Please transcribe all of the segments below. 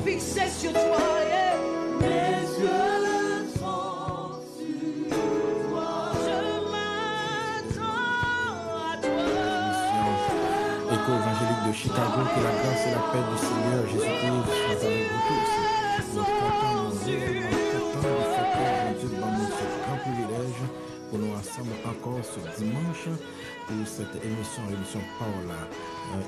Fixé sur toi, yeah. Mes yeux sont sur toi. Je m'attends à toi. Écho évangélique de Chicago, que la grâce et la paix du Seigneur Jésus-Christ soient avec vous tous. Nous comptons réellement contents du fait que Dieu nous donne ce grand privilège pour nous ensemble encore ce dimanche pour cette émission Paola,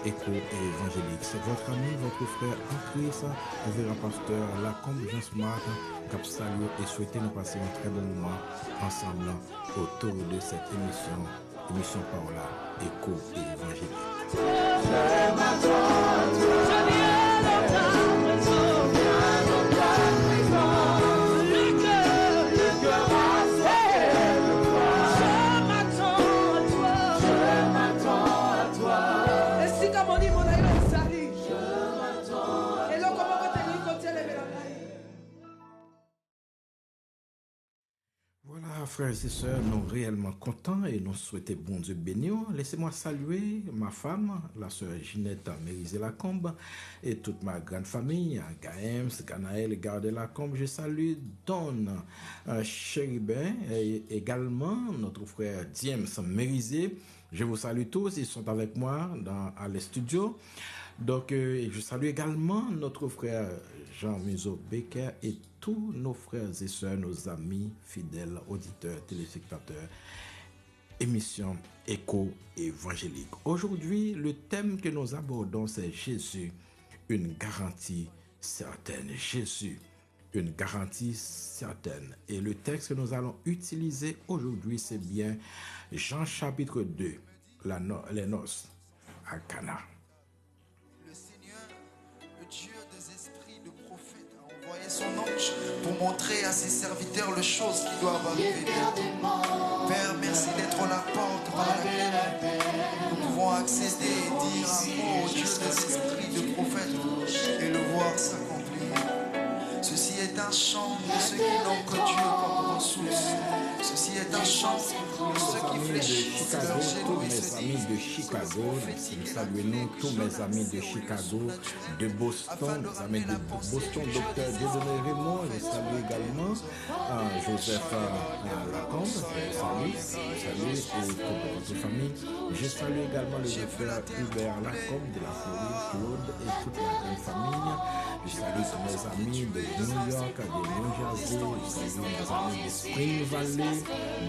Écho et évangélique. C'est votre ami, votre frère en Christ, le révérend pasteur Lacombe Jean Smart, cap salut et souhaiter nous passer un très bon moment ensemble autour de cette émission Paola, Écho et évangélique. Voilà, frères et sœurs, nous sommes réellement contents et nous souhaitons bon Dieu bénir. Laissez-moi saluer ma femme, la sœur Ginette Mérisé-Lacombe, et toute ma grande famille, Gaëms, Ganaël, Gardé-Lacombe. Je salue Don Chéribin et également notre frère James Mérisé. Je vous salue tous, ils sont avec moi à les studios. Donc, je salue également notre frère Jean Muzo Becker et tous nos frères et sœurs, nos amis, fidèles, auditeurs, téléspectateurs. Émission Écho évangélique. Aujourd'hui, le thème que nous abordons, c'est Jésus, une garantie certaine. Jésus, une garantie certaine. Et le texte que nous allons utiliser aujourd'hui, c'est bien Jean chapitre 2, les noces à Cana. Son ange pour montrer à ses serviteurs les choses qui doivent arriver bientôt. Père, merci d'être la porte par laquelle nous pouvons accéder et dire un mot au Dieu des esprits de prophète et le voir s'accomplir. Ceci est un chant de ceux qui n'ont que Dieu comme ressource. Ceci est un chant de ceux qui fléchissent leur genoux et se disent. De Chicago, nous saluons tous mes amis de Chicago, de Boston, mes amis de Boston, docteur Dieudonné Raymond, je salue également Joseph Lacombe, je salue et toute votre famille. Je salue également le docteur Hubert Lacombe de la Floride, Claude et toute la grande famille. Je salue tous mes amis de New York, de New Jersey, je salue mes amis de Spring Valley,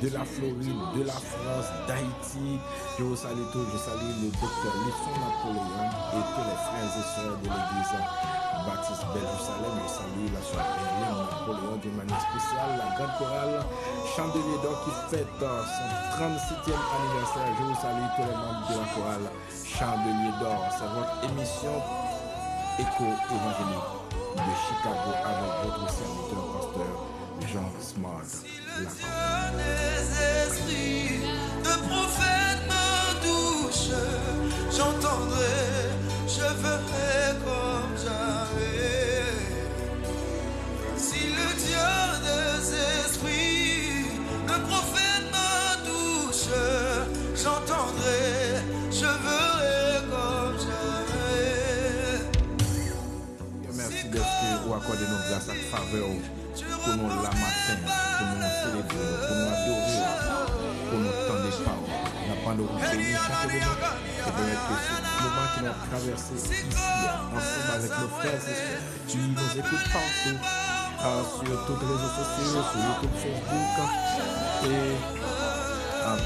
de la Floride, de la France, d'Haïti. Je vous salue tous, je salue le docteur Lisson Napoléon et tous les frères et sœurs de l'église Baptiste Belle-Jérusalem. Je salue la sœur Hélène Napoléon d'une manière spéciale, la grande chorale Chandelier d'Or qui fête son 36e anniversaire. Je vous salue tous les membres de la chorale Chandelier d'Or. C'est votre émission Écho évangélique de Chicago avec votre serviteur pasteur Jean Smart. De prophète me touche, j'entendrai, je ferai comme jamais. Si le Dieu des esprits, le prophète me touche, j'entendrai, je ferai comme jamais. Merci d'être ou accorder nos grâces à faveur pour nous la matin, pour nous célébrer, pour nous adorer, pour nous tendre les paroles. Nous apprenons à vous bénir chaque moment et permettre que ce moment que nous avons traversé ici, ensemble avec nos frères et sœurs, qui nous écoutent partout, sur tous les réseaux sociaux, sur YouTube, Facebook et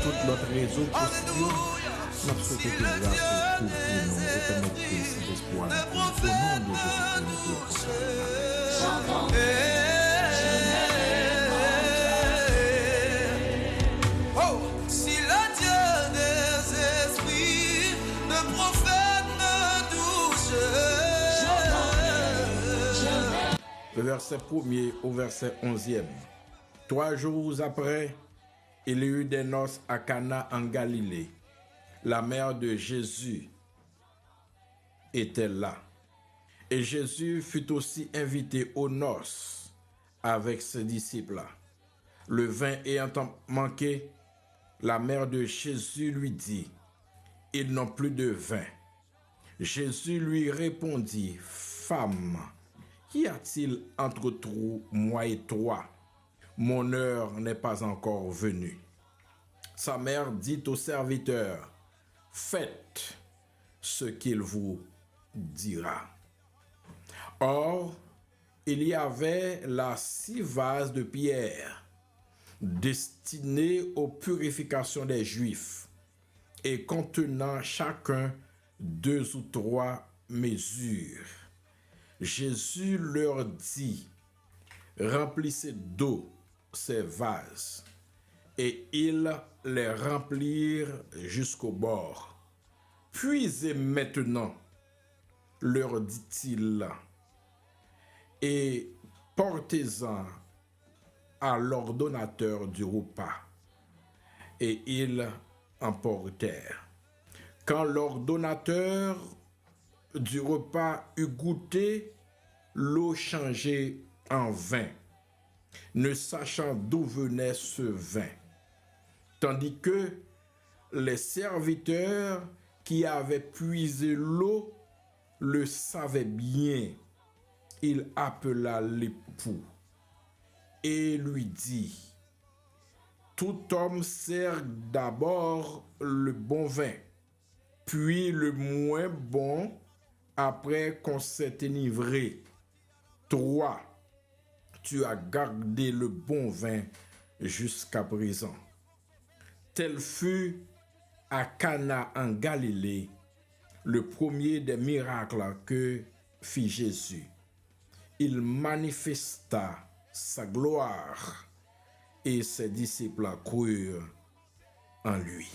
tous nos réseaux sociaux. Nous souhaitons que la grâce couvre nous et permettre que cet espoir nous au nom de Jésus-Christ nous prie. Le verset 1er au verset 11e. 3 jours après, il y eut des noces à Cana en Galilée. La mère de Jésus était là. Et Jésus fut aussi invité aux noces avec ses disciples. Le vin ayant manqué, la mère de Jésus lui dit, « Ils n'ont plus de vin. » Jésus lui répondit, « Femme, Qu'y a-t-il entre moi et toi? Mon heure n'est pas encore venue. Sa mère dit au serviteur, faites ce qu'il vous dira. Or, il y avait là 6 vases de pierre destinés aux purifications des Juifs et contenant chacun 2 ou 3 mesures. Jésus leur dit, remplissez d'eau ces vases. Et ils les remplirent jusqu'au bord. Puisez maintenant, leur dit-il, et portez-en à l'ordonnateur du repas. Et ils emportèrent. Quand l'ordonnateur du repas eut goûté l'eau changée en vin, ne sachant d'où venait ce vin, tandis que les serviteurs qui avaient puisé l'eau le savaient bien, il appela l'époux et lui dit, tout homme sert d'abord le bon vin, puis le moins bon après qu'on s'est enivré. Toi, tu as gardé le bon vin jusqu'à présent. Tel fut à Cana en Galilée le premier des miracles que fit Jésus. Il manifesta sa gloire et ses disciples crurent en lui.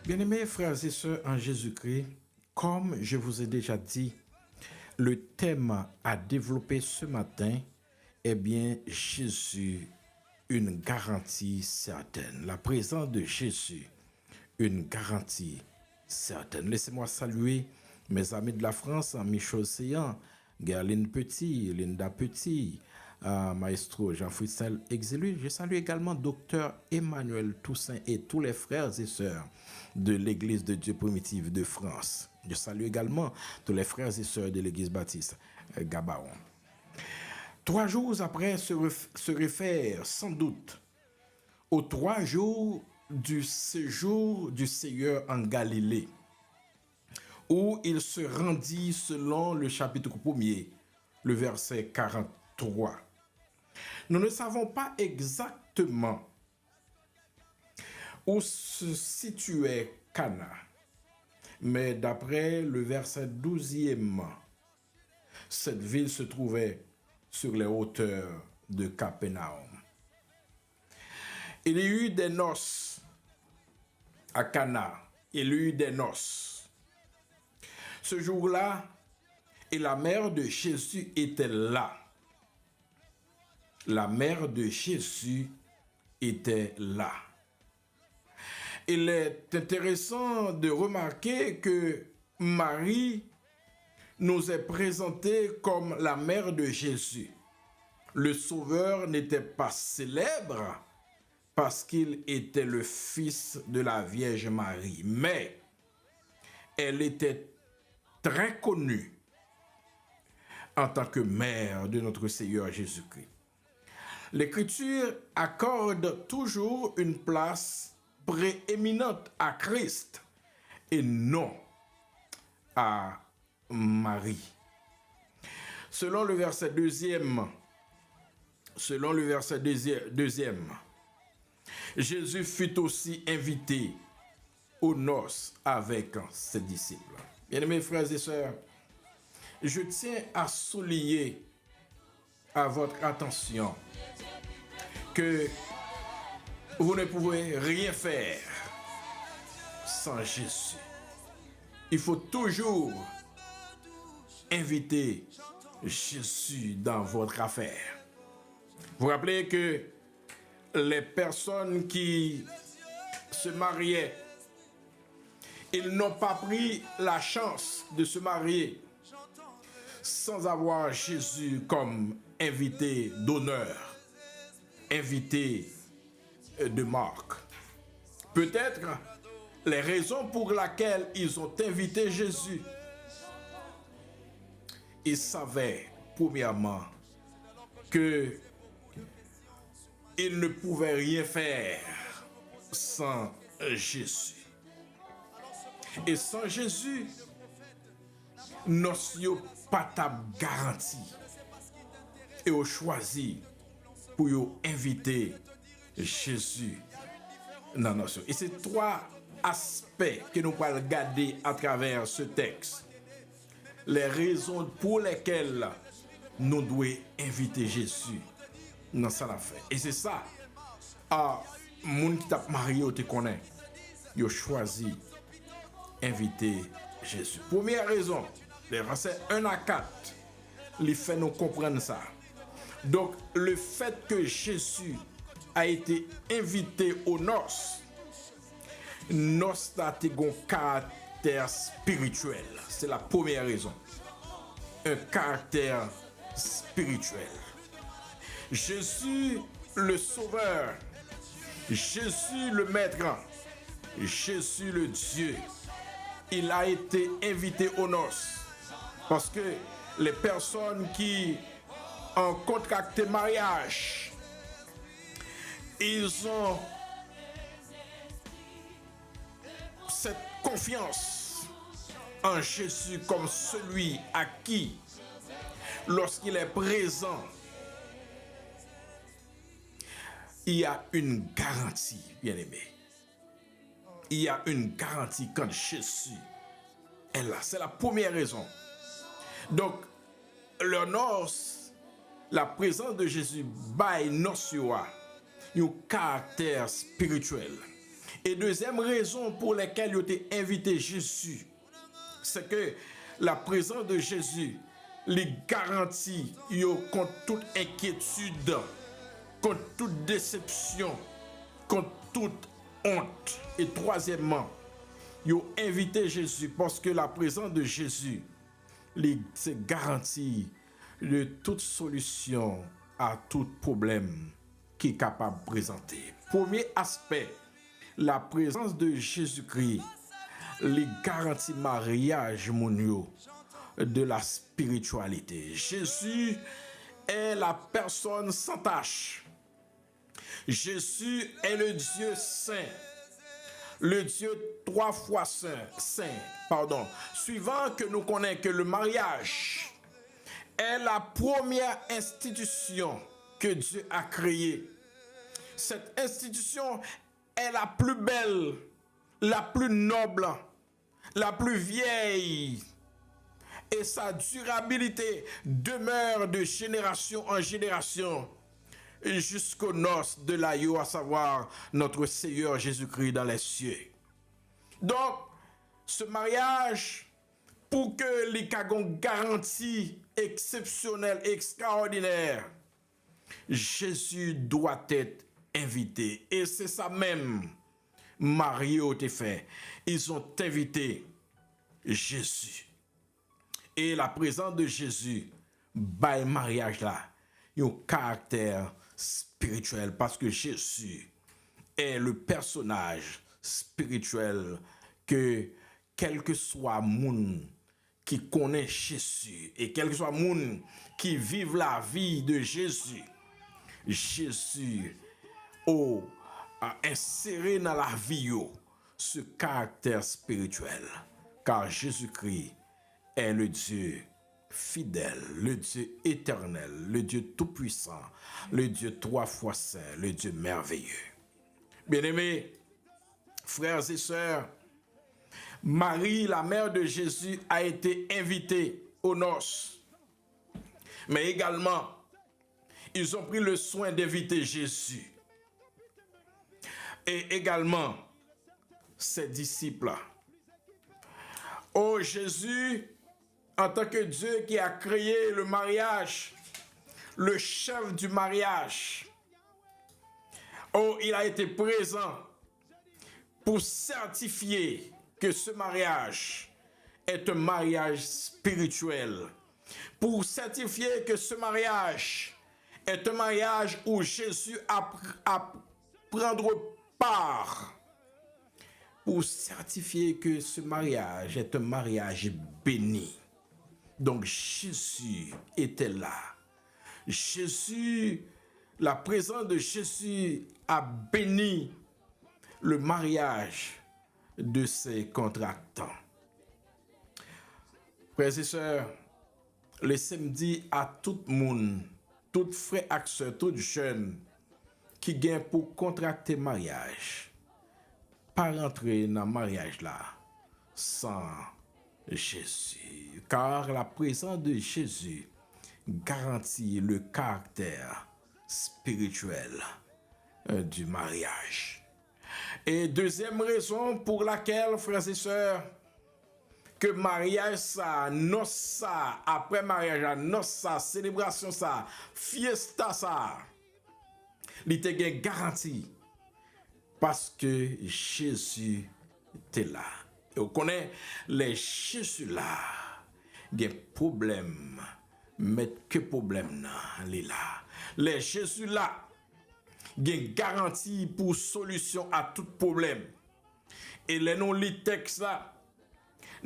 Bien-aimés frères et sœurs en Jésus-Christ, comme je vous ai déjà dit, le thème à développer ce matin est bien Jésus, une garantie certaine. La présence de Jésus, une garantie certaine. Laissez-moi saluer mes amis de la France, Michel Séan, Gerline Petit, Linda Petit, Maestro Jean-Fristel Exilus. Je salue également Docteur Emmanuel Toussaint et tous les frères et sœurs de l'Église de Dieu primitive de France. Je salue également tous les frères et sœurs de l'Église baptiste Gabaon. 3 jours après se réfère sans doute aux 3 jours du séjour du Seigneur en Galilée, où il se rendit selon le chapitre 1er, le verset 43. Nous ne savons pas exactement où se situait Cana, mais d'après le verset 12e, cette ville se trouvait sur les hauteurs de Capernaum. Il y eut des noces à Cana, il y eut des noces. Ce jour-là, et la mère de Jésus était là. La mère de Jésus était là. Il est intéressant de remarquer que Marie nous est présentée comme la mère de Jésus. Le Sauveur n'était pas célèbre parce qu'il était le fils de la Vierge Marie, mais elle était très connue en tant que mère de notre Seigneur Jésus-Christ. L'Écriture accorde toujours une place prééminente à Christ et non à Marie. Selon le verset deuxième, Jésus fut aussi invité aux noces avec ses disciples. Bien-aimés frères et sœurs, je tiens à souligner à votre attention que vous ne pouvez rien faire sans Jésus. Il faut toujours inviter Jésus dans votre affaire. Vous vous rappelez que les personnes qui se mariaient, ils n'ont pas pris la chance de se marier sans avoir Jésus comme invité d'honneur, invité de marque. Peut-être les raisons pour lesquelles ils ont invité Jésus. Ils savaient, premièrement, que ils ne pouvaient rien faire sans Jésus. Et sans Jésus, nous n'avons pas de garantie. Et on choisit pour inviter Jésus dans la nation. Et c'est trois aspects que nous allons regarder à travers ce texte. Les raisons pour lesquelles nous devons inviter Jésus dans sa affaire. Et c'est ça, les gens qui t'a marié ou te connaissent, ils ont choisi inviter Jésus. Première raison, les versets 1 à 4, les fait nous comprendre ça. Donc, le fait que Jésus a été invité aux noces, a un caractère spirituel. C'est la première raison. Un caractère spirituel. Jésus le Sauveur, Jésus le Maître, Jésus le Dieu, il a été invité aux noces. Parce que les personnes qui ont contracté mariage, ils ont cette confiance en Jésus comme celui à qui, lorsqu'il est présent, il y a une garantie, bien-aimé. Il y a une garantie quand Jésus est là. C'est la première raison. Donc, le noces, la présence de Jésus, by noces, un caractère spirituel. Et deuxième raison pour laquelle il a été invité Jésus, c'est que la présence de Jésus les garantit contre toute inquiétude, contre toute déception, contre toute honte. Et troisièmement, ils ont invité Jésus parce que la présence de Jésus c'est garantie de toute solution à tout problème qui est capable de présenter. Premier aspect, la présence de Jésus-Christ les garantit mariage monio de la spiritualité. Jésus est la personne sans tache. Jésus est le Dieu saint. Le Dieu 3 fois saint, suivant que nous connaissons que le mariage est la première institution que Dieu a créée. Cette institution est la plus belle, la plus noble, la plus vieille. Et sa durabilité demeure de génération en génération jusqu'aux noces de l'agneau, à savoir notre Seigneur Jésus-Christ dans les cieux. Donc, ce mariage, pour que les cagons garantie exceptionnelle, extraordinaire, Jésus doit être invité. Et c'est ça même, Marie a été fait. Ils ont invité Jésus. Et la présence de Jésus, by mariage là, il y a un caractère spirituel parce que Jésus est le personnage spirituel que quel que soit monde qui connaît Jésus et quel que soit monde qui vive la vie de Jésus, Jésus a inséré dans la vie ce caractère spirituel car Jésus-Christ est le Dieu fidèle, le Dieu éternel, le Dieu tout-puissant, le Dieu 3 fois saint, le Dieu merveilleux. Bien-aimés, frères et sœurs, Marie, la mère de Jésus, a été invitée aux noces. Mais également, ils ont pris le soin d'inviter Jésus. Et également, ses disciples. Oh Jésus, en tant que Dieu qui a créé le mariage, le chef du mariage, oh, il a été présent pour certifier que ce mariage est un mariage spirituel, pour certifier que ce mariage est un mariage où Jésus a prendre part, pour certifier que ce mariage est un mariage béni. Donc Jésus était là. Jésus, la présence de Jésus a béni le mariage de ses contractants. Frères et sœurs, le samedi à tout le monde, tout frère et sœur, tout jeune qui gagne pour contracter mariage, pas rentrer dans le mariage là sans Jésus. Car la présence de Jésus garantit le caractère spirituel du mariage. Et deuxième raison pour laquelle, frères et sœurs, que mariage ça, noce ça, après mariage, noce ça, célébration ça, fiesta ça, il était garanti parce que Jésus était là. Et on connaît les Jésus là, des problèmes, mais que problème là. Les Jésus là, des garantie pour solution à tout problème. Et les noms les textes là,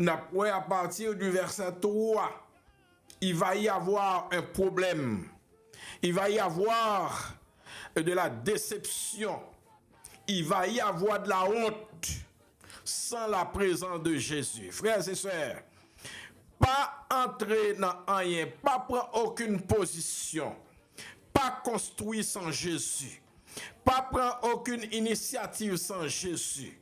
à partir du verset 3, il va y avoir un problème. Il va y avoir de la déception. Il va y avoir de la honte sans la présence de Jésus. Frères et sœurs, pas entrer dans rien, pas prendre aucune position, pas construire sans Jésus, pas prendre aucune initiative sans Jésus.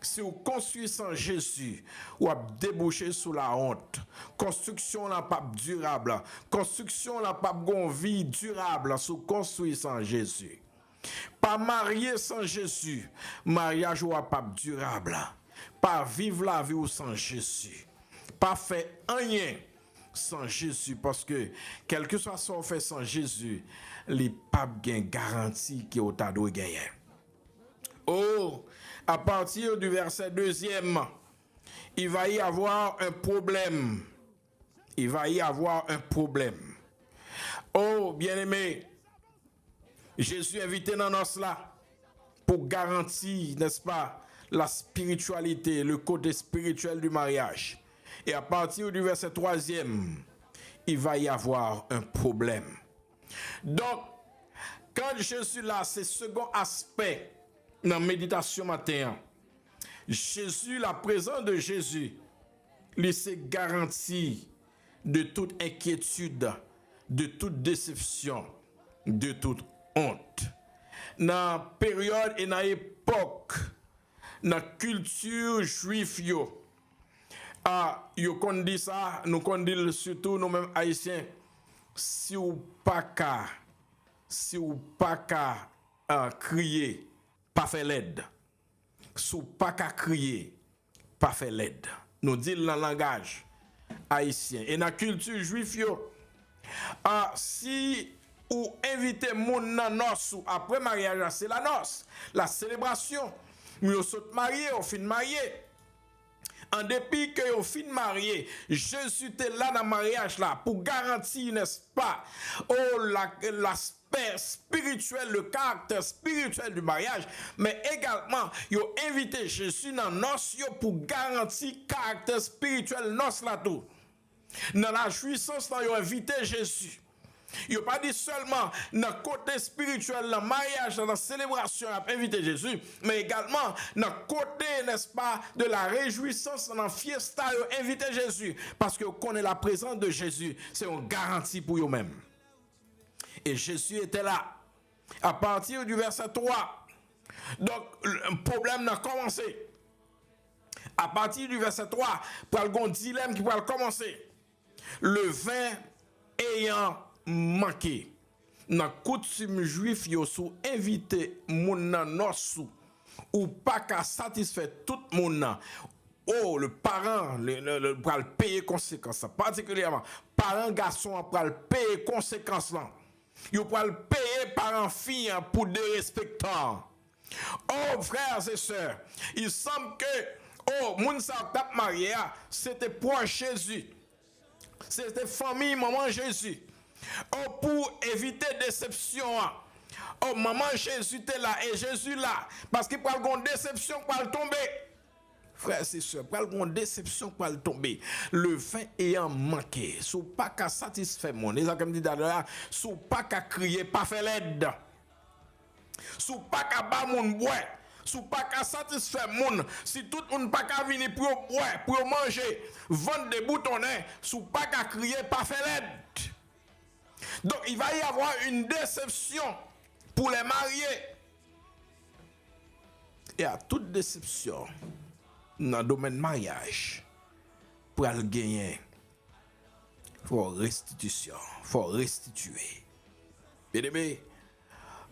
Si vous construisez sans Jésus, vous avez débouché sous la honte. Construction n'a pas durable. Construction n'a pas une vie durable si vous construisez sans Jésus. Pas marié sans Jésus, mariage n'est pas durable. Pas vivre la vie sans Jésus. Pas faire rien sans Jésus, parce que quel que soit ce qu'on fait sans Jésus, les papes gagnent garantie qui est au tas de gagner. Oh, à partir du verset 2e, il va y avoir un problème. Il va y avoir un problème. Oh, bien-aimé, Jésus est invité dans nos là pour garantir, n'est-ce pas, la spiritualité, le côté spirituel du mariage. Et à partir du verset 3e, il va y avoir un problème. Donc, quand Jésus là, c'est le second aspect dans la méditation matin, Jésus, la présence de Jésus, lui c'est garantie de toute inquiétude, de toute déception, de toute honte. Dans la période et dans l'époque, dans la culture juive, yo kon dit ça, nous kon dit surtout nous-mêmes haïtiens, si ou pas qu'à crier, pas fait l'aide. Si ou pas qu'à crier, pas fait l'aide. Nous disons dans le langage haïtien. Et dans la culture juive, si ou invite moun nan noce ou après mariage, c'est la noce, la célébration. Mais on saute marié, on fin marié. En dépit que on fin marié, Jésus était là dans le mariage là pour garantir, n'est-ce pas, l'aspect spirituel, le caractère spirituel du mariage, mais également, ils ont invité Jésus dans noce pour garantir le caractère spirituel noce là tout. Dans la jouissance, ils ont invité Jésus. Il n'a pas dit seulement dans le côté spirituel, dans le mariage, dans la célébration, à inviter Jésus, mais également dans le côté, n'est-ce pas, de la réjouissance, dans la fiesta, inviter Jésus. Parce que connaît la présence de Jésus, c'est une garantie pour eux-mêmes. Et Jésus était là, à partir du verset 3. Donc, le problème a commencé. À partir du verset 3, pour le dilemme qui va commencer. Le vin ayant manqué. Dans coutume juif, yo sou invité moun nan nosu ou pas qu'à satisfaire tout moun nan. Oh, le parent le pral payer conséquences, particulièrement parent garçon pral payer conséquences là. Yo pral payer parent fille pour des respectants. Oh, frères et sœurs, il semble que moun sa tap marié, c'était pour Jésus. C'était famille maman Jésus. Oh, pour éviter déception. Oh, maman Jésus était là et Jésus là. Parce qu'il parle d'une déception pour le tomber. Frères et sœurs, parle d'une déception pour le tomber. Le vin ayant manqué. Sous pas qu'à satisfaire mon. Les gens comme dit d'ailleurs, sous pas qu'à crier, pas faire l'aide. Sous pas qu'à bas mon bois. Sous pas qu'à satisfaire moun, si tout le monde pas qu'à venir pour boire, pour manger, vendre des boutonnets, sous pas qu'à crier, pas faire l'aide. Donc il va y avoir une déception pour les mariés. Et à toute déception, dans le domaine mariage, pour le gagner, il faut restitution, il faut restituer. Bien aimé,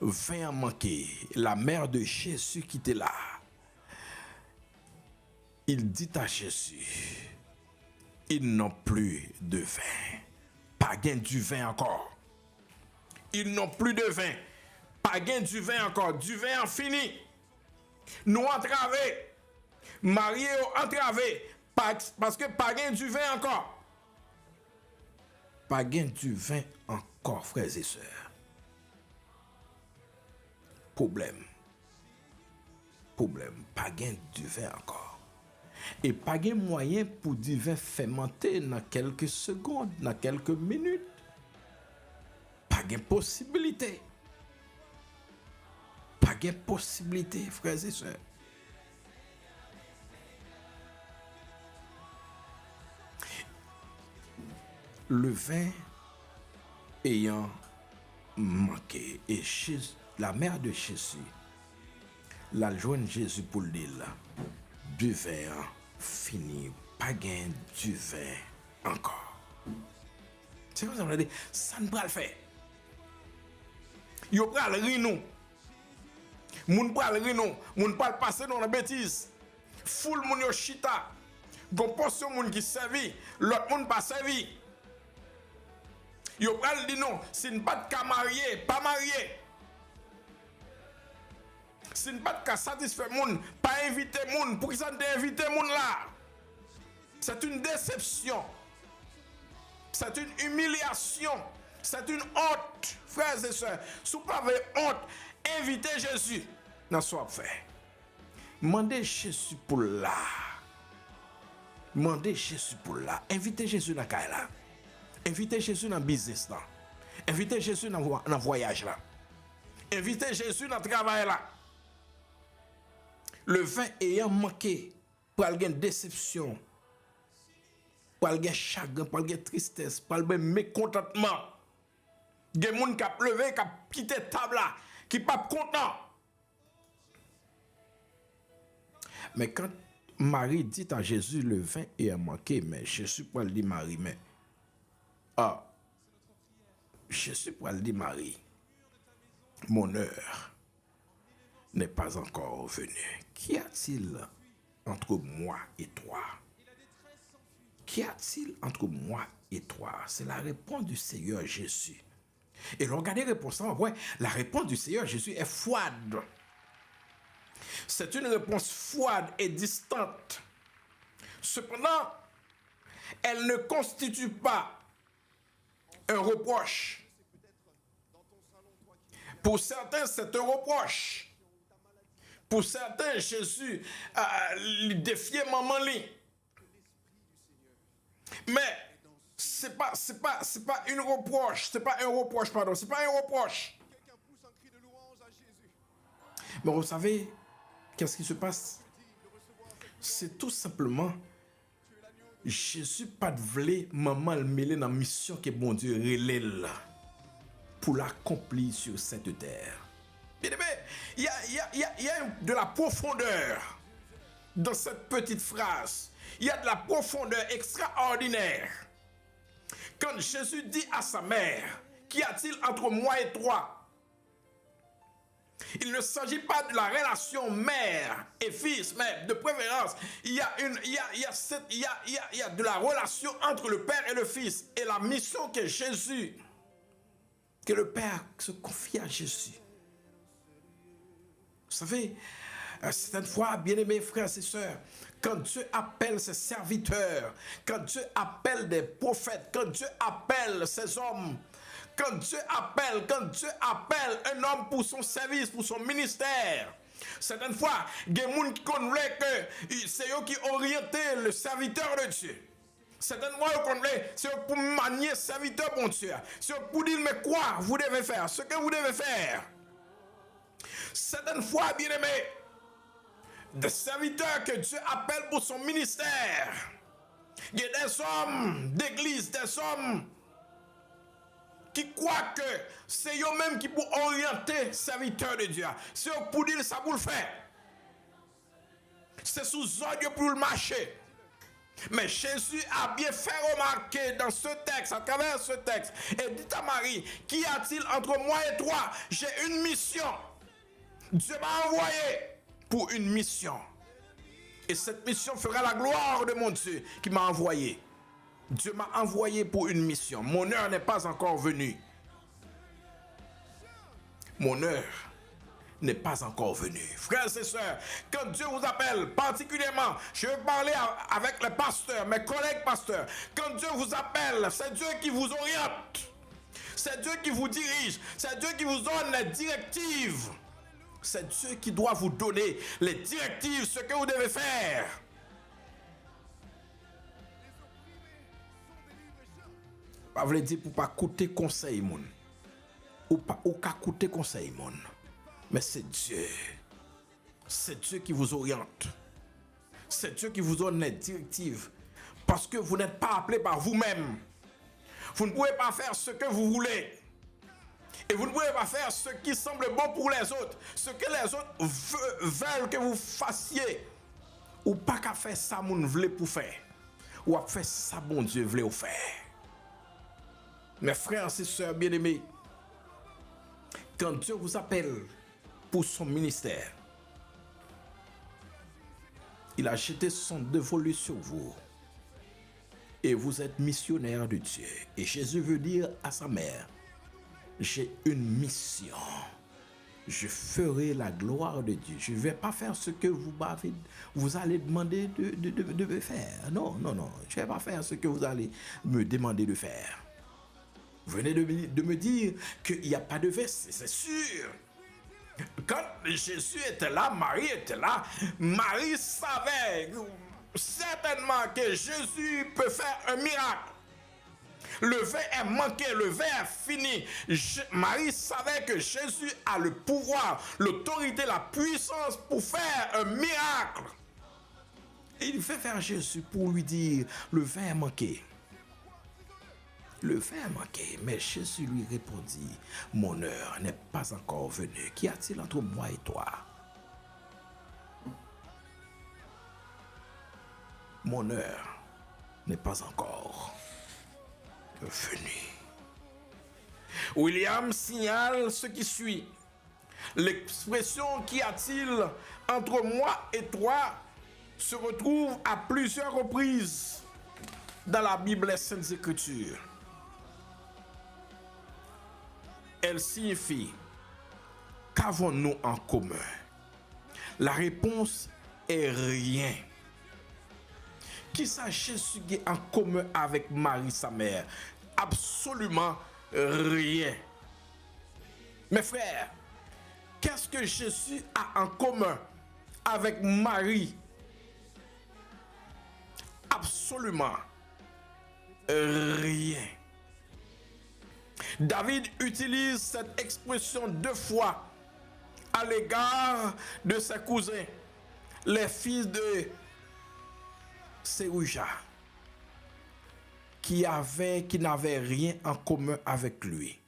vin a manqué. La mère de Jésus qui était là. Il dit à Jésus, ils n'ont plus de vin. Pas gain du vin encore. Ils n'ont plus de vin. Pas gain du vin encore. Du vin en fini. Nous entravés. Mariés entravés. Parce que pas gain du vin encore. Pas gain du vin encore, frères et sœurs. Problème, pas gain du vin encore. Et pas gain moyen pour du vin fermenter dans quelques secondes, dans quelques minutes. Pas gain possibilité. Pas gain possibilité, frères et sœurs. Le vin ayant manqué et Jésus, la mère de Jésus, la joint Jésus pour le dire, du vin fini, pas gain du vin encore. C'est comme ça qu'on a dit, ça ne peut le faire. Yo pral rinou. Moun pral rinou, moun pral passer dans la bêtise. Foule moun yo chita. Gon portion moun qui servi, l'autre moun pas servi. Yo pral di non, si ne pas de marié, pas marié. Si ne pas de satisfaire moun, pas inviter moun, pour qui ça ne inviter moun là? C'est une déception. C'est une humiliation. C'est une honte, frères et sœurs. Si vous avez honte, invitez Jésus dans ce fait. Mandez Jésus pour là. Mandez Jésus pour là. Invitez Jésus dans le là. Invitez Jésus dans le business là. Invitez Jésus dans le voyage là. Invitez Jésus dans le travail là. Le vin ayant manqué, pour avoir une déception, pour avoir un chagrin, pour avoir une tristesse, pour avoir un mécontentement. Il y a des gens qui ont levé, qui ont quitté la table là, qui ne sont pas contents. Mais quand Marie dit à Jésus, le vin est manqué, mais Jésus peut le dire Marie, mais Jésus peut le dire Marie, mon heure n'est pas encore venue. Qu'y a-t-il entre moi et toi? Qu'y a-t-il entre moi et toi? C'est la réponse du Seigneur Jésus. Et regardez la réponse, la réponse du Seigneur Jésus est froide. C'est une réponse froide et distante. Cependant, elle ne constitue pas un reproche. Pour certains, c'est un reproche. Pour certains, Jésus défiait maman li. Mais C'est pas une reproche, c'est pas un reproche, pardon, c'est pas un reproche. Mais vous savez, qu'est-ce qui se passe? C'est tout simplement Jésus pas de vle maman le mêler dans la mission que bon Dieu relève pour l'accomplir sur cette terre. Bien aimé, il y a de la profondeur dans cette petite phrase. Il y a de la profondeur extraordinaire. Quand Jésus dit à sa mère, qu'y a-t-il entre moi et toi? Il ne s'agit pas de la relation mère et fils, mais de préférence, il y a de la relation entre le père et le fils et la mission que Jésus, que le père se confie à Jésus. Vous savez, certaines fois, bien-aimés frères et sœurs, quand Dieu appelle ses serviteurs, quand Dieu appelle des prophètes, quand Dieu appelle ses hommes, quand Dieu appelle un homme pour son service, pour son ministère, certaines fois, il y a des gens qui connaissent que c'est eux qui orientent le serviteur de Dieu. Certaines fois, c'est pour manier le serviteur bon Dieu. C'est pour dire, mais quoi vous devez faire, ce que vous devez faire. Certaines fois, bien-aimés, des serviteurs que Dieu appelle pour son ministère, il y a des hommes d'église, des hommes qui croient que c'est eux-mêmes qui pour orienter les serviteurs de Dieu. C'est eux pour dire ça pour le faire. C'est sous ordre pour le marcher. Mais Jésus a bien fait remarquer dans ce texte, à travers ce texte, et dit à Marie, qu'y a-t-il entre moi et toi? J'ai une mission. Dieu m'a envoyé pour une mission. Et cette mission fera la gloire de mon Dieu qui m'a envoyé. Dieu m'a envoyé pour une mission. Mon heure n'est pas encore venue. Mon heure n'est pas encore venue. Frères et sœurs, quand Dieu vous appelle, particulièrement, je veux parler avec les pasteurs, mes collègues pasteurs. Quand Dieu vous appelle, c'est Dieu qui vous oriente. C'est Dieu qui vous dirige. C'est Dieu qui vous donne les directives. C'est Dieu qui doit vous donner les directives, ce que vous devez faire. Pas veut dire pour pas coûter conseil moun. Ou pas coûter conseil moun. Mais c'est Dieu. C'est Dieu qui vous oriente. C'est Dieu qui vous donne les directives. Parce que vous n'êtes pas appelé par vous-même. Vous ne pouvez pas faire ce que vous voulez. Et vous ne pouvez pas faire ce qui semble bon pour les autres. Ce que les autres veulent que vous fassiez. Ou pas qu'à faire ça, moun vle pour faire. Ou à faire ça, bon Dieu vle ou faire. Mes frères et sœurs bien-aimés, quand Dieu vous appelle pour son ministère, il a jeté son dévolu sur vous. Et vous êtes missionnaire de Dieu. Et Jésus veut dire à sa mère, j'ai une mission. Je ferai la gloire de Dieu. Je ne vais pas faire ce que vous allez demander de faire. Non. Je ne vais pas faire ce que vous allez me demander de faire. Vous venez de me dire qu'il n'y a pas de verset, c'est sûr. Quand Jésus était là, Marie était là. Marie savait certainement que Jésus peut faire un miracle. Le vin est manqué, le vin est fini. Marie savait que Jésus a le pouvoir, l'autorité, la puissance pour faire un miracle. Et il fait faire Jésus pour lui dire, le vin est manqué. Le vin est manqué, mais Jésus lui répondit, mon heure n'est pas encore venue. Qu'y a-t-il entre moi et toi? Mon heure n'est pas encore venue. William signale ce qui suit. L'expression qu'y a-t-il entre moi et toi se retrouve à plusieurs reprises dans la Bible et les Saintes Écritures. Elle signifie qu'avons-nous en commun? La réponse est rien. Qui ça Jésus en commun avec Marie, sa mère? Absolument rien. Mes frères, qu'est-ce que Jésus a en commun avec Marie? Absolument rien. David utilise cette expression 2 fois à l'égard de ses cousins, les fils de Séruja, qui n'avaient rien en commun avec lui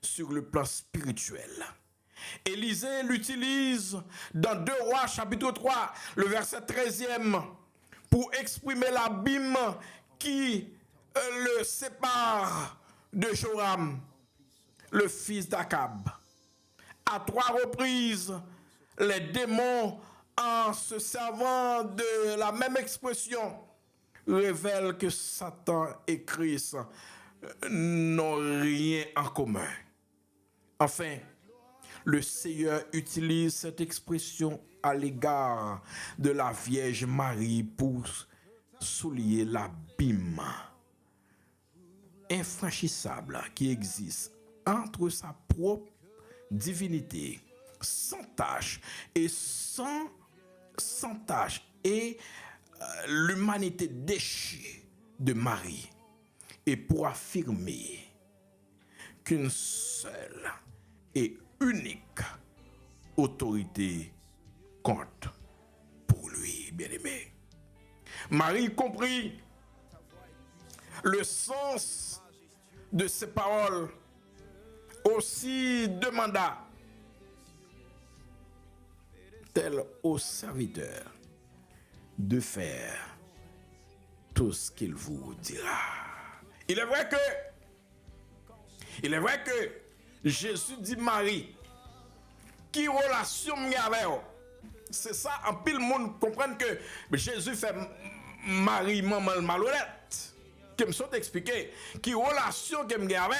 sur le plan spirituel. Élisée l'utilise dans 2 Rois chapitre 3, le verset 13e, pour exprimer l'abîme qui le sépare de Joram, le fils d'Akab. À 3 reprises, les démons, en se servant de la même expression, révèlent que Satan et Christ n'ont rien en commun. Enfin, le Seigneur utilise cette expression à l'égard de la Vierge Marie pour souligner l'abîme infranchissable qui existe entre sa propre divinité sans tache et l'humanité déchue de Marie, et pour affirmer qu'une seule et unique autorité compte pour lui, bien-aimé. Marie comprit le sens de ces paroles, aussi demanda tel au serviteur de faire tout ce qu'il vous dira. Il est vrai que Jésus dit Marie, qui relation m'y avait? C'est ça, en pile monde comprendre que Jésus fait Marie maman malhonnête. Qui me sont expliqué qui relation que m'y avait.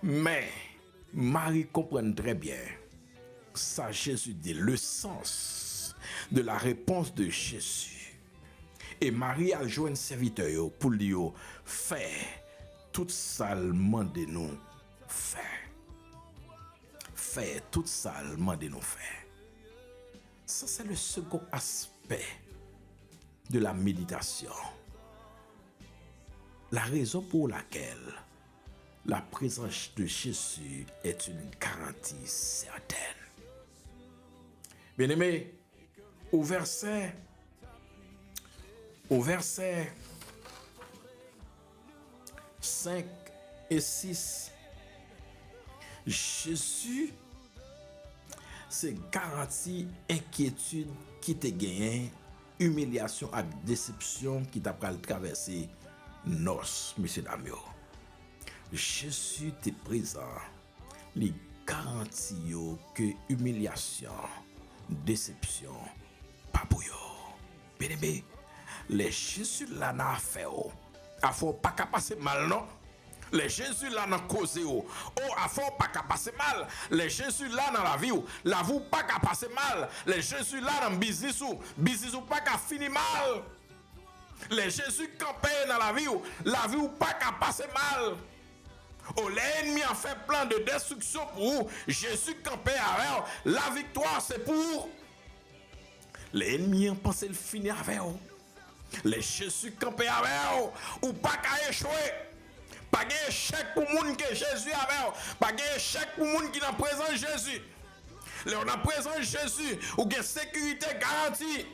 Mais Marie comprend très bien ça. Jésus dit le sens de la réponse de Jésus. Et Marie a joué un serviteur pour lui faire tout ça le de nous faire. Faire tout ça le de nous faire. Ça c'est le second aspect de la méditation. La raison pour laquelle la présence de Jésus est une garantie certaine. Bien-aimé, au verset 5 et 6, Jésus c'est garantie inquiétude qui te gagne, humiliation et déception qui t'a traversé nos, monsieur Damio. Jésus t'est présent, les garanties que humiliation, déception, pas pour yo. Bien aimé, les Jésus là n'a fait a faut pas qu'à passer mal non. Les Jésus là n'a causé a faut pas qu'à passer mal. Les Jésus là dans la vie la vous pas qu'à passer mal. Les Jésus là dans business ou pas qu'à finir mal. Les Jésus campé dans la vie ou pas qu'à passer mal. L'ennemi a fait plein de destruction pour vous. Jésus campé avec la victoire c'est pour l'ennemi a pensé le finir avec vous. Les Jésus campé avec ou pas qu'à échouer. Pas d'échec pour monde que Jésus avait. Pas d'échec pour monde qui n'a présent Jésus. Là on a présent Jésus ou gain sécurité garantie.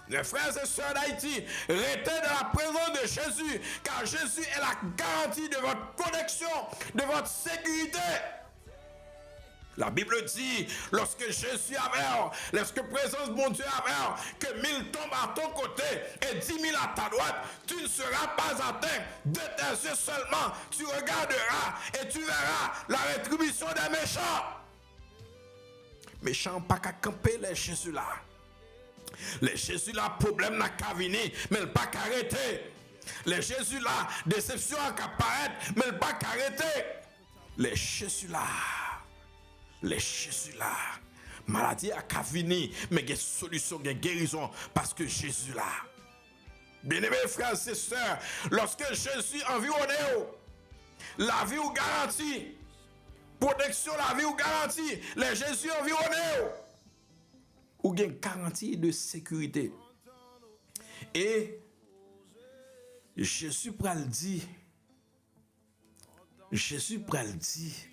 Les frères et sœurs d'Haïti, restez dans la présence de Jésus, car Jésus est la garantie de votre connexion, de votre sécurité. La Bible dit, lorsque Jésus avait, lorsque présence de mon Dieu avait, que 1000 tombent à ton côté et 10 000 à ta droite, tu ne seras pas atteint. De tes yeux seulement, tu regarderas et tu verras la rétribution des méchants. Méchants pas qu'à camper les Jésus là. Les Jésus là, problème n'a qu'à venir, mais il pas qu'à arrêter. Les Jésus là, déception n'a qu'à paraître, mais il pas qu'à arrêter. Les Jésus là, maladie n'a qu'à venir, mais il y a solution, il y a guérison, parce que Jésus là. Bien-aimés frères et sœurs, lorsque Jésus environne, la vie ou garantie, protection, la vie ou garantie, les Jésus environne. Ou gain garantie de sécurité. Et Jésus pral dit,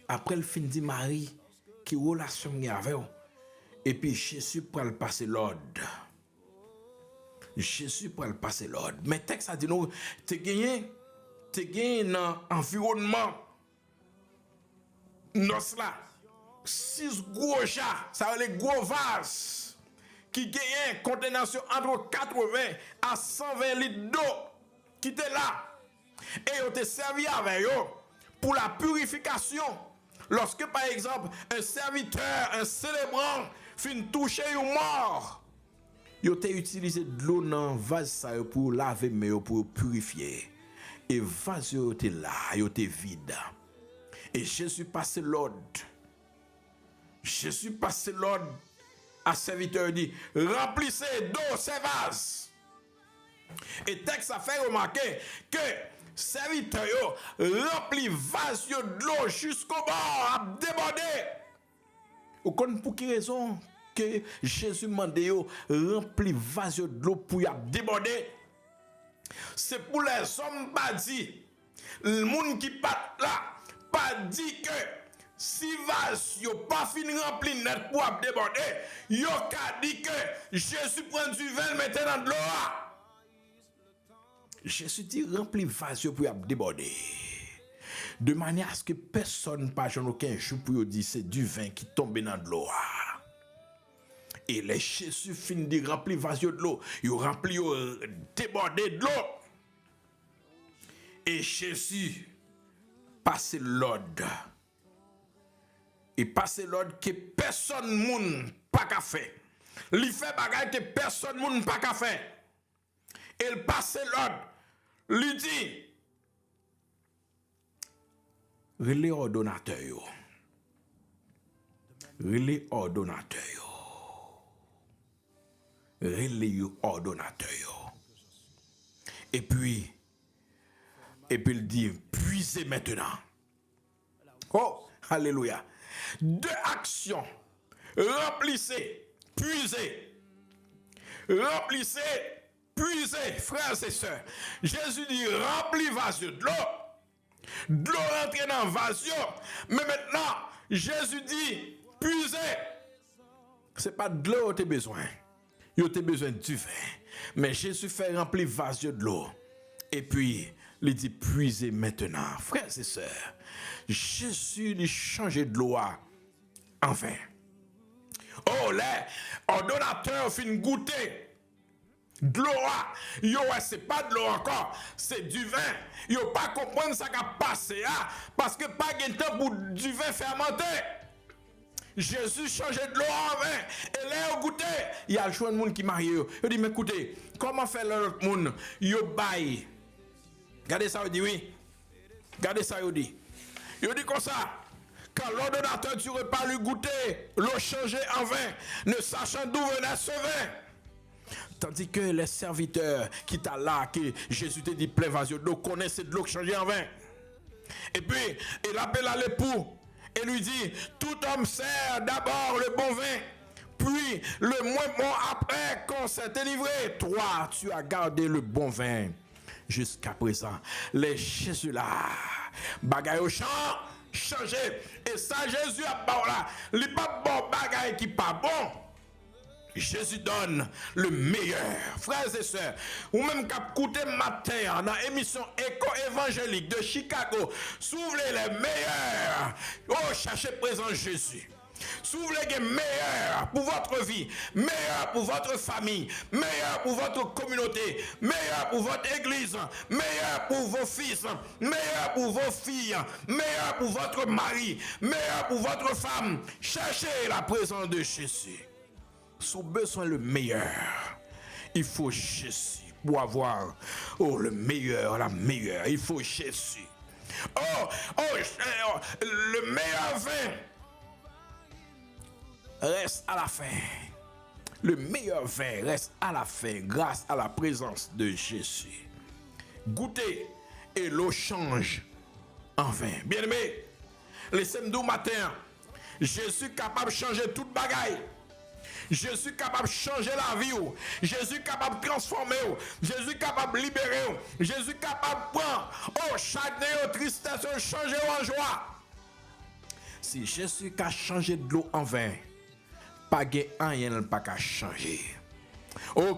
après le fin dit Marie, qui relation avec eux, et puis Jésus pral passer l'ordre. Jésus pral passer l'ordre. Mais texte a dit nous, t'es gagné dans environnement, nos là, 6 gros chats, ça veut dire gros vases, qui gagnent contenance entre 80 à 120 litres d'eau, qui étaient là. Et ils ont été servis avec eux pour la purification. Lorsque, par exemple, un serviteur, un célébrant, fin toucher ou mort, ils ont utilisé de l'eau dans le vase pour laver, mais pour purifier. Et le vase était là, il était vide. Et Jésus passait l'ordre. Jésus passait l'ordre à serviteur, dit, remplissez d'eau ces vases. Et texte a fait remarquer que serviteur remplit vase de l'eau jusqu'au bord, a débordé. Vous connaissez pour quelle raison que Jésus mande rempli vase de l'eau pour y déborder? C'est pour les hommes pas dit, le monde qui part là, pas dit que si vase yo pas fini rempli net pour déborder, yo ka dit que Jésus prend du vin le mettre dans de l'eau. Jésus dit rempli vase pour déborder. De manière à ce que personne pas j'en aucun jour pour dire c'est du vin qui tombe dans de l'eau. Et les Jésus finit de remplir vase de l'eau, il remplit débordé de l'eau. Et Jésus passe l'ordre. Il passe l'ordre que personne moun pas qu'à faire. Il fait bagaille que personne moun pas qu'à faire. Il passe l'ordre. Il dit relais ordonnateur yo. Relais ordonnateur yo. Relais ordonnateur yo. Et puis il dit puisez maintenant. Oh, alléluia. 2 actions. Remplissez, puisez. Remplissez, puisez, frères et sœurs. Jésus dit remplis vase de l'eau. De l'eau rentre dans le vase. Mais maintenant, Jésus dit puisez. Ce n'est pas de l'eau que tu as besoin. Tu as besoin du vin. Mais Jésus fait remplir vase de l'eau. Et puis, il dit puisez maintenant. Frères et sœurs, Jésus a changé de l'eau en vin. Oh, les ordonnateurs fin goûter de l'eau. Yo, c'est pas de l'eau encore, c'est du vin. Yo pas comprendre ça qui a passé parce que pas de temps pour du vin fermenté. Jésus changeait de l'eau en vin. Et là, au goûter, il y a le choix de monde qui marie. Il dit, mais écoutez, comment faire l'autre monde? Yo baille. Regardez ça, il dit oui. Regardez ça, il dit. Il dit comme ça. Quand l'ordonnateur du repas lui goûtait, l'eau changeait en vin, ne sachant d'où venait ce vin. Tandis que les serviteurs qui étaient là, que Jésus te dit plein vase d'eau, connaissaient de l'eau changée en vin. Et puis, il appelle à l'époux et lui dit, tout homme sert d'abord le bon vin, puis le moins bon après qu'on s'est délivré. Toi, tu as gardé le bon vin jusqu'à présent. Les Jésus là, bagaille au champ, changé. Et ça, Jésus a pas là. Il n'est pas bon bagaille qui pas bon. Jésus donne le meilleur. Frères et sœurs, ou même qu'à écouter matin dans l'émission Écho évangélique de Chicago, s'ouvrez les meilleurs. Oh, cherchez présent Jésus. S'ouvrez les meilleurs pour votre vie, meilleurs pour votre famille, meilleurs pour votre communauté, meilleurs pour votre église, meilleurs pour vos fils, meilleurs pour vos filles, meilleurs pour votre mari, meilleurs pour votre femme. Cherchez la présence de Jésus. Sous besoin le meilleur, il faut Jésus pour avoir le meilleur, la meilleure. Il faut Jésus. Le meilleur vin reste à la fin. Le meilleur vin reste à la fin grâce à la présence de Jésus. Goûtez et l'eau change en vin. Bien-aimé, les samedis matin, Jésus est capable de changer toute bagaille. Jésus est capable de changer la vie. Jésus est capable de transformer. Jésus est capable de libérer. Jésus est capable de prendre chagrin, tristesse, changer en joie. Si Jésus a changé de l'eau en vin, pas de rien pas qu'à changer.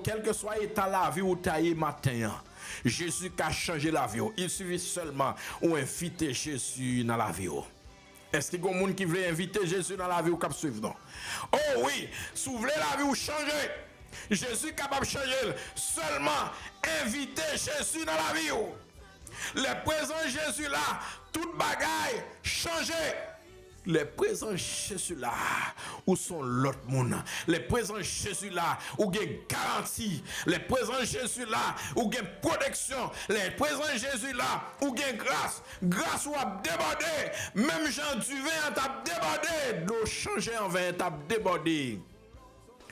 Quel que soit l'état de la vie où tu as matin, Jésus a changé la vie. Il suffit seulement ou inviter Jésus dans la vie. Est-ce qu'il y a des gens qui veulent inviter Jésus dans la vie ou cap suivre non? Oh oui, si vous voulez la vie ou changer, Jésus est capable de changer. Seulement inviter Jésus dans la vie. Le présent Jésus là, toute bagaille changé. Les présents Jésus là, où sont l'autre monde? Les présents Jésus là, où il y a garantie. Les présents Jésus là, où il y a protection. Les présents Jésus là, où il y a grâce. Grâce où a débordé. Même Jean du vin a débordé. D'eau changée en vin a débordé.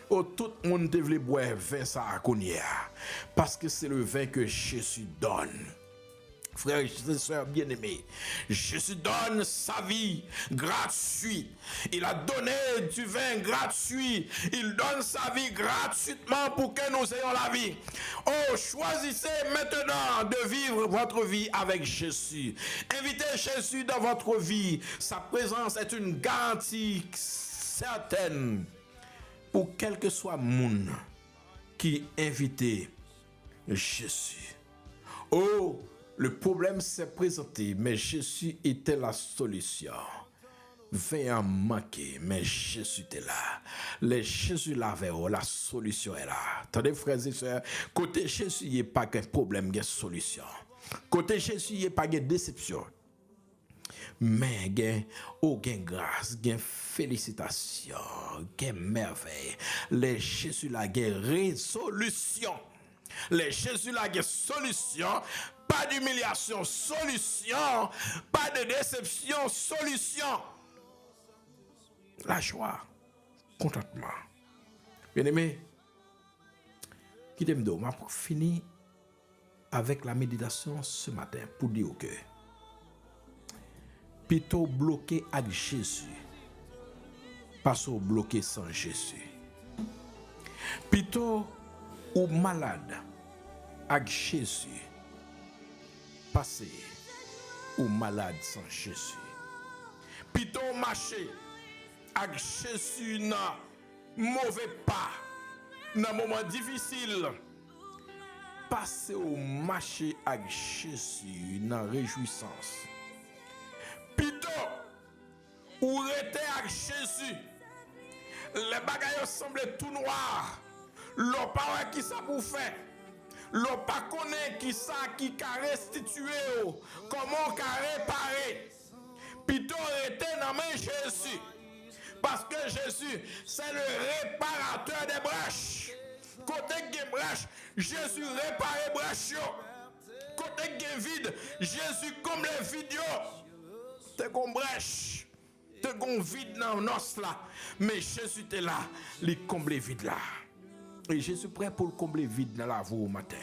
Tout le monde devait boire vin ça à Kounia. Parce que c'est le vin que Jésus donne. Frères et sœurs bien-aimés, Jésus donne sa vie gratuite. Il a donné du vin gratuit. Il donne sa vie gratuitement pour que nous ayons la vie. Choisissez maintenant de vivre votre vie avec Jésus. Invitez Jésus dans votre vie. Sa présence est une garantie certaine pour quel que soit le monde qui invite Jésus. Le problème s'est présenté, mais Jésus était la solution. Vin manqué, mais Jésus était là. Les Jésus l'avait, la solution est là. Attendez, frères et sœurs, côté Jésus, il n'y a pas de problème, il y a solution. Côté Jésus, il n'y a pas de déception. Mais il y a grâce, il y a félicitations, il y a merveille. Les Jésus là, il y a résolution. Les Jésus là, il y a solution. Pas d'humiliation, solution. Pas de déception, solution. La joie, contentement. Bien-aimé, qui t'aime d'eau, pour finir avec la méditation ce matin, pour dire que plutôt bloqué avec Jésus, pas bloqué sans Jésus. Plutôt ou malade avec Jésus, passé ou malade sans Jésus. Plutôt marcher avec Jésus dans mauvais pas, dans moment difficile. Passer ou marcher avec Jésus dans réjouissance. Plutôt ou rester avec Jésus. Les bagailles semblent tout noir. L'on pas qui ça pour faire. L'on pas connaît qui ça qui a restitué, comment qu'a réparé. Plutôt rester dans main Jésus. Parce que Jésus, c'est le réparateur des brèches. Côté qui brèche, Jésus répare les brèches. Côté qui vide, Jésus comble les vides. T'es qu'on brèche, t'es qu'on vide dans nos là. Mais Jésus est là, il comble les vides là. Et je suis prêt pour le combler vide dans la vie au matin.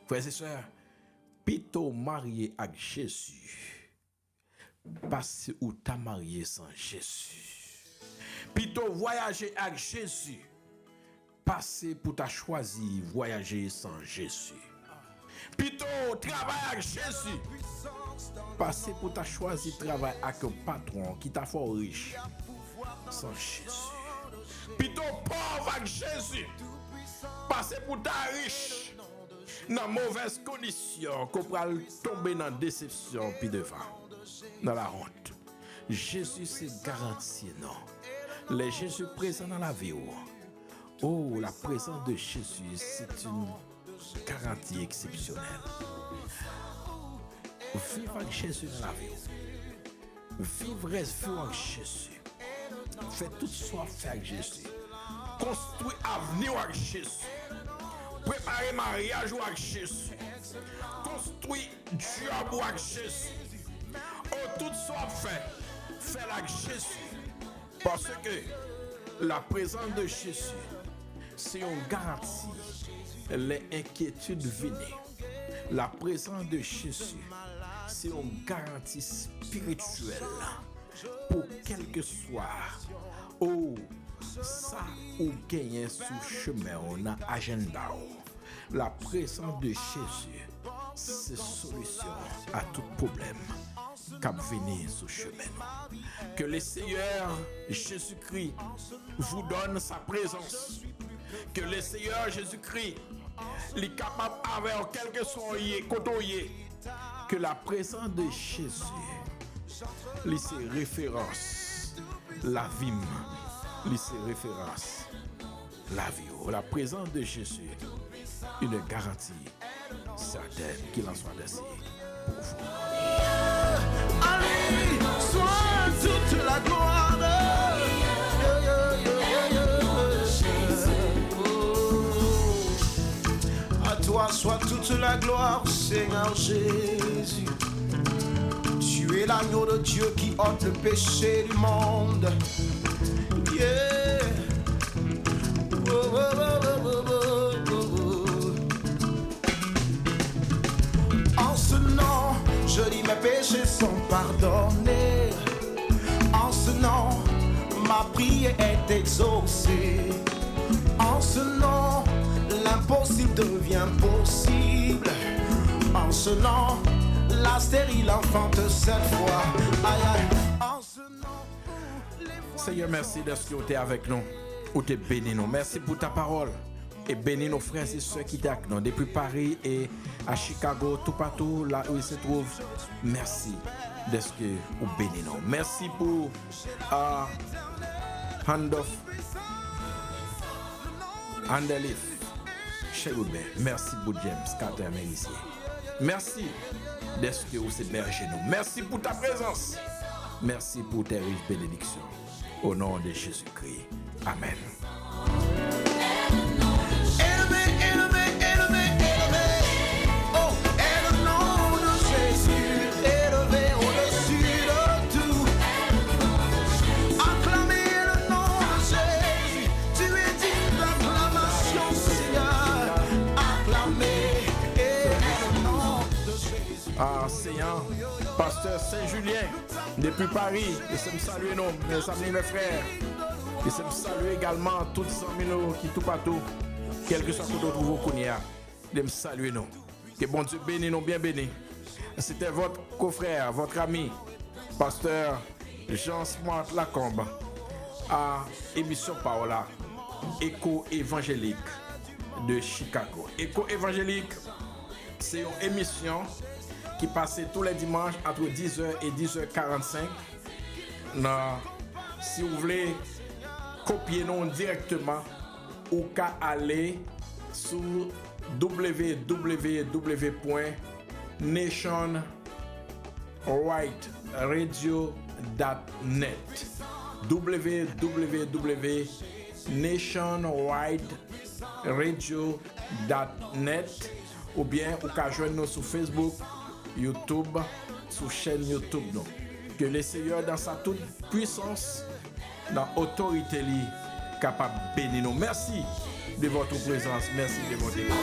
Frères et sœurs, plutôt marié avec Jésus, parce où t'as marié sans Jésus. Plutôt voyager avec Jésus, passer pour t'as choisi voyager sans Jésus. Plutôt travailler avec Jésus, passer pour t'as choisi travailler avec un patron qui t'a fort riche sans Jésus. Plutôt pauvre avec Jésus, passer pour ta riche dans mauvaises conditions, qu'on pourra tomber dans déception puis devant, dans la honte. Jésus c'est garanti, non. Les Jésus présents dans la vie. La présence de Jésus, c'est une garantie exceptionnelle. Vivre avec Jésus dans la vie. Vivre avec Jésus. Faites tout soit fait avec Jésus. Construire avenir avec Jésus. Préparer mariage avec Jésus. Construire job avec Jésus. Tout soit fait. Fait avec Jésus. Parce que la présence de Jésus, c'est une garantie. Les inquiétudes viennent. La présence de Jésus, c'est une garantie spirituelle. Pour quel que soit ça ou gagner sous chemin on a agenda. La présence de Jésus, c'est solution à tout problème cap venir sous chemin. Que le Seigneur Jésus-Christ vous donne sa présence. Que le Seigneur Jésus-Christ est capable avec quelque soit côtoyer. Que la présence de Jésus, c'est référence la vie, c'est référence la vie. La présence de Jésus, une garantie certaine qu'il en soit ainsi pour vous. Allez, sois toute la gloire. À toi soit toute la gloire, Seigneur Jésus. Tu es l'agneau de Dieu qui ôte le péché du monde. Yeah. Oh, oh, oh, oh, oh, oh, oh. En ce nom, je dis mes péchés sont pardonnés. En ce nom, ma prière est exaucée. En ce nom, l'impossible devient possible. En ce nom, la stérile enfante cette fois. Aïe aïe. En ce nom, Seigneur, merci de ce que tu es avec nous, ou tu es béni nous. Merci pour ta parole. Et bénis nos frères et ceux qui sont avec nous depuis Paris et à Chicago, tout partout là où ils se trouvent. Merci de ce que vous bénis nous. Merci pour Handelif, Cheroubin. Merci pour James Carter Mélicier. Merci de ce que vous hébergez nous. Merci pour ta présence. Merci pour tes riches bénédictions. Au nom de Jésus-Christ. Amen. Enseignant, pasteur Saint-Julien, depuis Paris, je me salue nous, mes amis, mes frères. Je me salue également tous les amis qui tout partout, quel que soit que d'autres vous connaissez. Je me salue nous. Que bon Dieu bénisse nous, bien bénis. C'était votre confrère, votre ami, pasteur Jean Smart Lacombe, à émission Paola, Écho évangélique de Chicago. Écho évangélique, c'est une émission qui passe tous les dimanches entre 10h et 10h45. Si vous voulez copier nous directement, ou qu'à aller sur www.nationwideradio.net www.nationwideradio.net ou bien ou qu'à joindre nous sur Facebook, YouTube, sur chaîne YouTube nous. Que le Seigneur dans sa toute puissance, dans autorité capable de bénir nous. Merci de votre présence, merci de votre écoute.